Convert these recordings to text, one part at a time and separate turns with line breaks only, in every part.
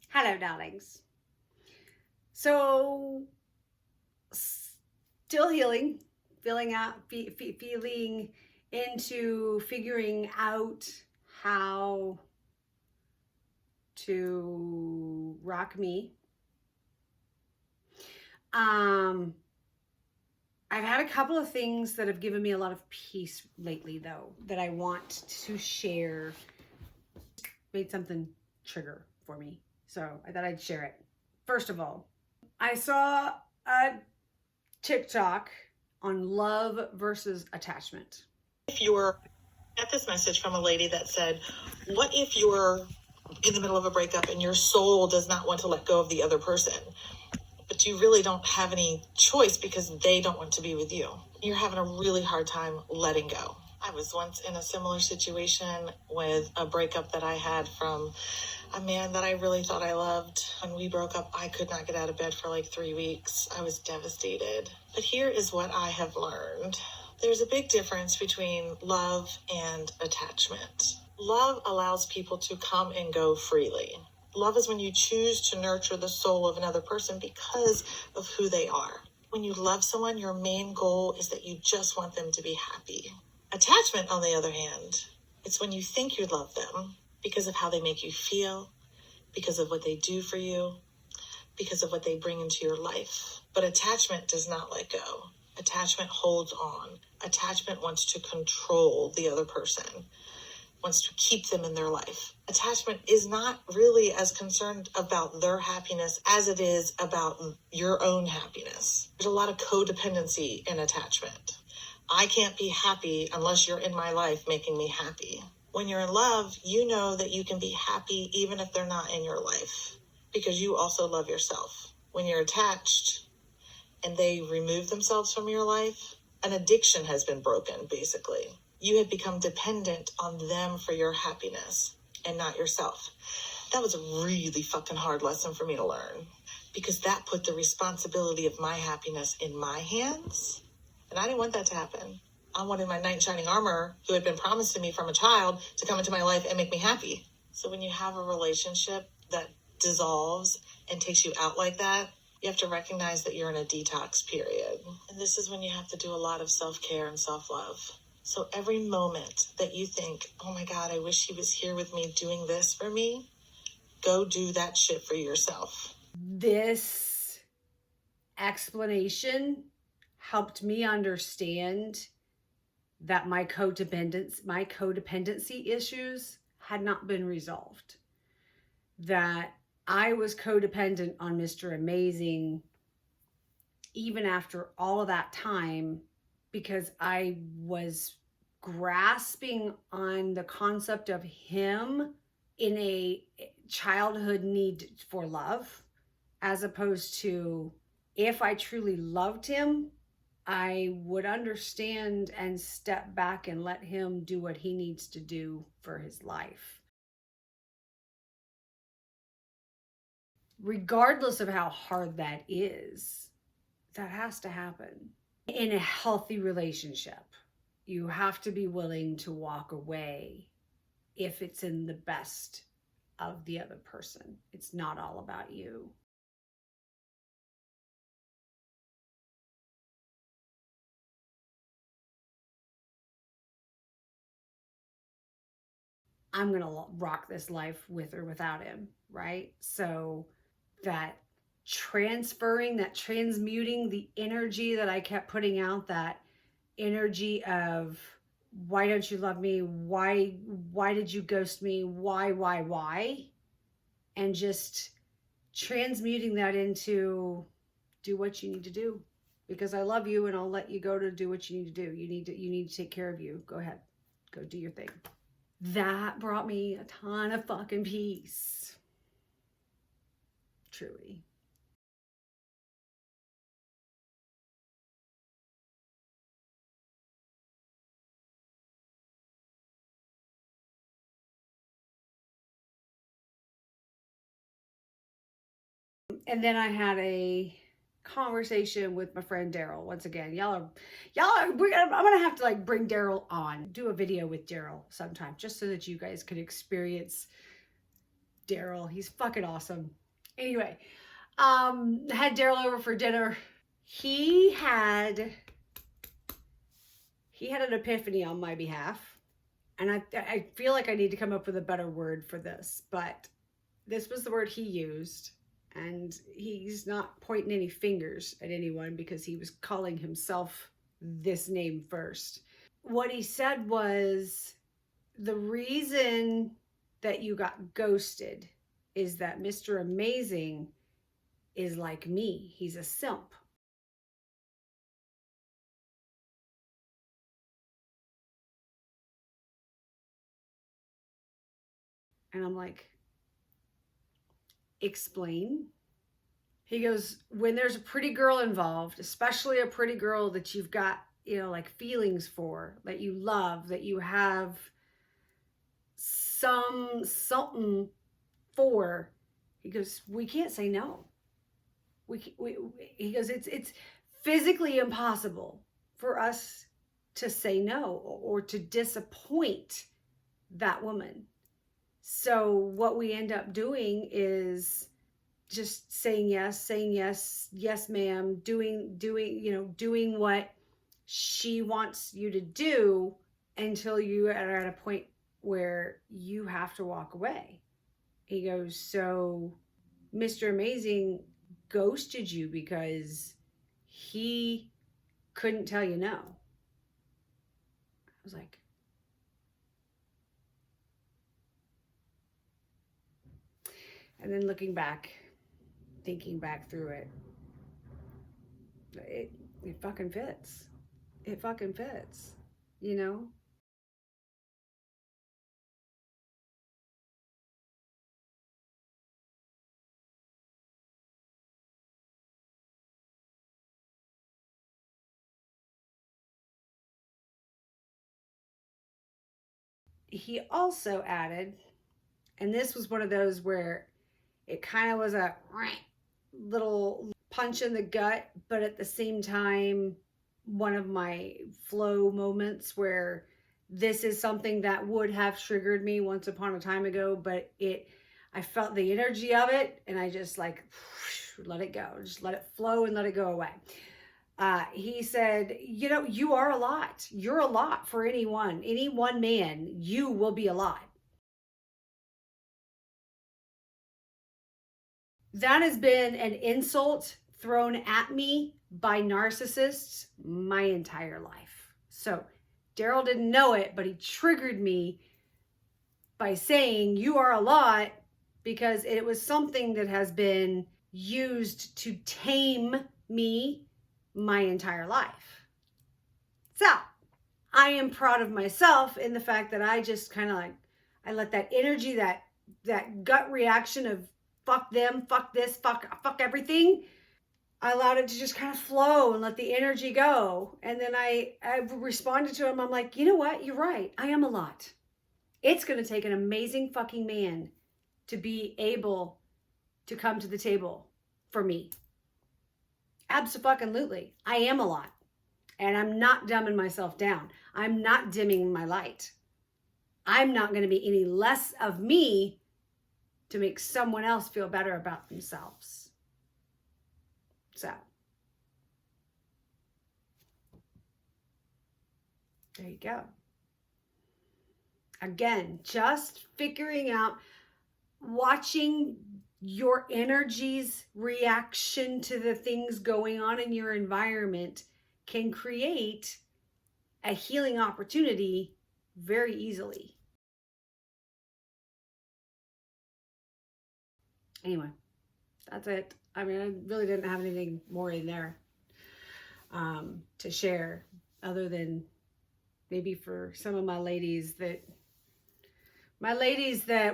Hello, darlings. So, still healing, feeling into figuring out how to rock me. I've had a couple of things that have given me a lot of peace lately, though, that I want to share. Made something trigger for me, so I thought I'd share it. First of all, I saw a TikTok on love versus attachment.
If you're got this message from a lady that said, what if you're in the middle of a breakup and your soul does not want to let go of the other person, but you really don't have any choice because they don't want to be with you? You're having a really hard time letting go. I was once in a similar situation with a breakup that I had from a man that I really thought I loved. When we broke up, I could not get out of bed for like 3 weeks. I was devastated. But here is what I have learned. There's a big difference between love and attachment. Love allows people to come and go freely. Love is when you choose to nurture the soul of another person because of who they are. When you love someone, your main goal is that you just want them to be happy. Attachment, on the other hand, it's when you think you love them because of how they make you feel, because of what they do for you, because of what they bring into your life. But attachment does not let go. Attachment holds on. Attachment wants to control the other person, wants to keep them in their life. Attachment is not really as concerned about their happiness as it is about your own happiness. There's a lot of codependency in attachment. I can't be happy unless you're in my life making me happy. When you're in love, you know that you can be happy even if they're not in your life because you also love yourself. When you're attached and they remove themselves from your life, an addiction has been broken, basically. You have become dependent on them for your happiness and not yourself. That was a really fucking hard lesson for me to learn because that put the responsibility of my happiness in my hands. And I didn't want that to happen. I wanted my knight in shining armor, who had been promised to me from a child, to come into my life and make me happy. So when you have a relationship that dissolves and takes you out like that, you have to recognize that you're in a detox period. And this is when you have to do a lot of self-care and self-love. So every moment that you think, oh my God, I wish he was here with me doing this for me, go do that shit for yourself.
This explanation helped me understand that my codependency issues had not been resolved. That I was codependent on Mr. Amazing even after all of that time because I was grasping on the concept of him in a childhood need for love, as opposed to if I truly loved him, I would understand and step back and let him do what he needs to do for his life. Regardless of how hard that is, that has to happen. In a healthy relationship, you have to be willing to walk away if it's in the best of the other person. It's not all about you. I'm going to rock this life with or without him, right? So that transferring, that transmuting the energy that I kept putting out, that energy of why don't you love me? Why did you ghost me? Why? And just transmuting that into do what you need to do because I love you and I'll let you go to do what you need to do. You need to take care of you. Go ahead. Go do your thing. That brought me a ton of fucking peace. Truly. And then I had a conversation with my friend Daryl. Once again, I'm gonna have to like bring Daryl on, do a video with Daryl sometime, just so that you guys could experience Daryl. He's fucking awesome. Anyway, had Daryl over for dinner. He had an epiphany on my behalf. And I feel like I need to come up with a better word for this, but this was the word he used. And he's not pointing any fingers at anyone because he was calling himself this name first. What he said was, the reason that you got ghosted is that Mr. Amazing is like me. He's a simp. And I'm like, explain? He goes, when there's a pretty girl involved, especially a pretty girl that you've got, like feelings for, that you love, that you have something for, he goes, we can't say no. He goes, it's physically impossible for us to say no or to disappoint that woman. So what we end up doing is just saying yes, yes, ma'am, doing what she wants you to do until you are at a point where you have to walk away. He goes, so Mr. Amazing ghosted you because he couldn't tell you no. I was like, and then looking back, thinking back through it, it fucking fits. It fucking fits, He also added, and this was one of those where it kind of was a little punch in the gut, but at the same time, one of my flow moments where this is something that would have triggered me once upon a time ago, but I felt the energy of it and I just like let it go, just let it flow and let it go away. He said, you are a lot. You're a lot for any one man. You will be a lot. That has been an insult thrown at me by narcissists my entire life. So Daryl didn't know it, but he triggered me by saying you are a lot, because it was something that has been used to tame me my entire life. So I am proud of myself in the fact that I just kind of I let that energy, that gut reaction of fuck them, fuck this, fuck everything, I allowed it to just kind of flow and let the energy go. And then I responded to him. I'm like, you know what? You're right. I am a lot. It's going to take an amazing fucking man to be able to come to the table for me. Abso-fucking-lutely. I am a lot. And I'm not dumbing myself down. I'm not dimming my light. I'm not going to be any less of me to make someone else feel better about themselves. So, there you go. Again, just figuring out, watching your energy's reaction to the things going on in your environment can create a healing opportunity very easily. Anyway, that's it. I mean, I really didn't have anything more in there to share, other than maybe for some of my ladies that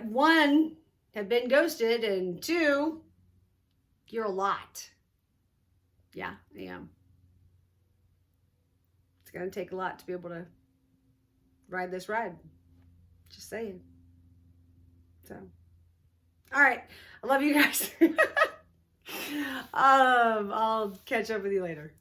one, have been ghosted, and two, you're a lot. Yeah, I am. It's going to take a lot to be able to ride this ride. Just saying. So, all right. I love you guys. I'll catch up with you later.